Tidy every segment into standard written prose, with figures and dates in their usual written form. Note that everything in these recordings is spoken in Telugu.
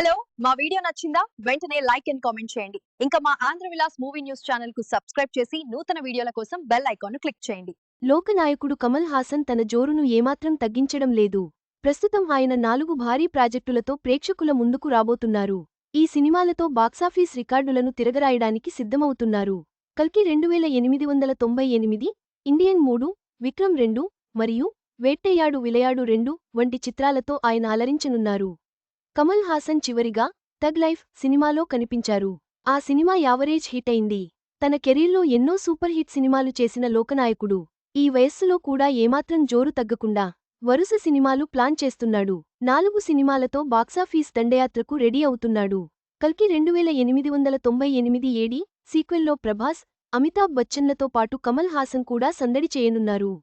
హలో మా వీడియో నచ్చిందా వెంటనే లైక్ అండ్ కామెంట్ చేయండి. ఇంకా మా Andhra Vilas movie news channel కు సబ్స్క్రైబ్ చేసి నూతన వీడియోల కోసం బెల్ ఐకాన్ ను క్లిక్ చేయండి. లోకనాయకుడు కమల్ హాసన్ తన జోరును ఏమాత్రం తగ్గించడం లేదు. ప్రస్తుతం ఆయన 4 భారీ ప్రాజెక్టులతో ప్రేక్షకుల ముందుకు రాబోతున్నారు. ఈ సినిమాలతో బాక్సాఫీస్ రికార్డులను తిరగరాయడానికి సిద్ధమవుతున్నారు. కల్కి 2898, ఇండియన్ 3, విక్రమ్ 2 మరియు వేట్టయ్యాడు విలయాడు 2 వంటి చిత్రాలతో ఆయన అలరించనున్నారు. కమల్ హాసన్ చివరిగా తగ్ లైఫ్ సినిమాలో కనిపించారు. ఆ సినిమా యావరేజ్ హిట్ అయింది. తన కెరీర్లో ఎన్నో సూపర్ హిట్ సినిమాలు చేసిన లోకనాయకుడు ఈ వయస్సులో కూడా ఏమాత్రం జోరు తగ్గకుండా వరుస సినిమాలు ప్లాన్ చేస్తున్నాడు. 4 సినిమాలతో బాక్సాఫీస్ దండయాత్రకు రెడీ అవుతున్నాడు. కల్కి 2898 ఏడి సీక్వెల్లో ప్రభాస్, అమితాబ్ బచ్చన్లతో పాటు కమల్ హాసన్ కూడా సందడి చేయనున్నారు.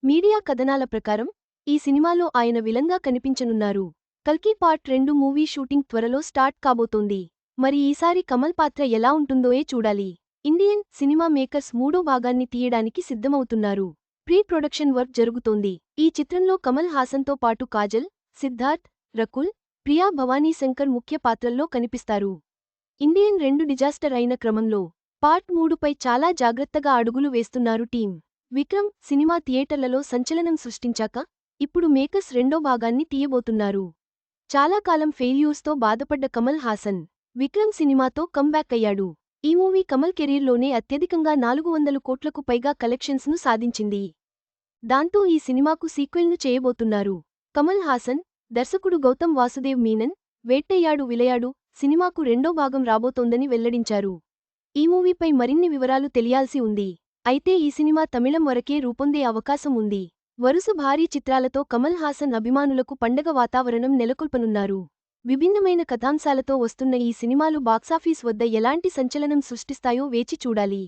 మీడియా కథనాల ప్రకారం ఈ సినిమాలో ఆయన విలన్గా కనిపించనున్నారు. కల్కి పార్ట్ 2 మూవీ షూటింగ్ త్వరలో స్టార్ట్ కాబోతోంది. మరి ఈసారి కమల్ పాత్ర ఎలా ఉంటుందోయే చూడాలి. ఇండియన్ సినిమా మేకర్స్ 3వ భాగాన్ని తీయడానికి సిద్ధమవుతున్నారు. ప్రీ ప్రొడక్షన్ వర్క్ జరుగుతోంది. ఈ చిత్రంలో కమల్ హాసన్తో పాటు కాజల్, సిద్ధార్థ్, రకుల్, ప్రియా భవానీ శంకర్ ముఖ్య పాత్రల్లో కనిపిస్తారు. ఇండియన్ 2 డిజాస్టర్ అయిన క్రమంలో పార్ట్ 3పై చాలా జాగ్రత్తగా అడుగులు వేస్తున్నారు టీం. విక్రమ్ సినిమా థియేటర్లలో సంచలనం సృష్టించాక ఇప్పుడు మేకర్స్ 2వ భాగాన్ని తీయబోతున్నారు. చాలా కాలం ఫెయిల్యూర్స్తో బాధపడ్డ కమల్ హాసన్ విక్రమ్ సినిమాతో కమ్బ్యాక్ అయ్యాడు. ఈ మూవీ కమల్ కెరీర్లోనే అత్యధికంగా 400 కోట్లకు పైగా కలెక్షన్స్ను సాధించింది. దాంతో ఈ సినిమాకు సీక్వెల్ను చేయబోతున్నారు. కమల్ హాసన్ దర్శకుడు గౌతమ్ వాసుదేవ్ మీనన్ వేట్టయ్యాడు విలయాడు సినిమాకు 2వ భాగం రాబోతోందని వెల్లడించారు. ఈ మూవీపై మరిన్ని వివరాలు తెలియాల్సి ఉంది. అయితే ఈ సినిమా తమిళం వరకే రూపొందే అవకాశం ఉంది. వరుస భారీ చిత్రాలతో కమల్ హాసన్ అభిమానులకు పండగ వాతావరణం నెలకొల్పనున్నారు. విభిన్నమైన కథాంశాలతో వస్తున్న ఈ సినిమాలు బాక్సాఫీస్ వద్ద ఎలాంటి సంచలనం సృష్టిస్తాయో వేచి చూడాలి.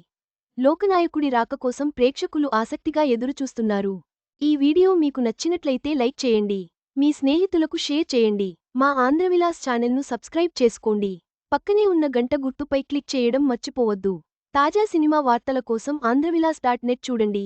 లోకనాయకుడి రాక కోసం ప్రేక్షకులు ఆసక్తిగా ఎదురుచూస్తున్నారు. ఈ వీడియో మీకు నచ్చినట్లయితే లైక్ చేయండి. మీ స్నేహితులకు షేర్ చేయండి. మా ఆంధ్రవిలాస్ ఛానల్ను సబ్స్క్రైబ్ చేసుకోండి. పక్కనే ఉన్న గంట గుర్తుపై క్లిక్ చేయడం మర్చిపోవద్దు. తాజా సినిమా వార్తల కోసం ఆంధ్రవిలాస్.net చూడండి.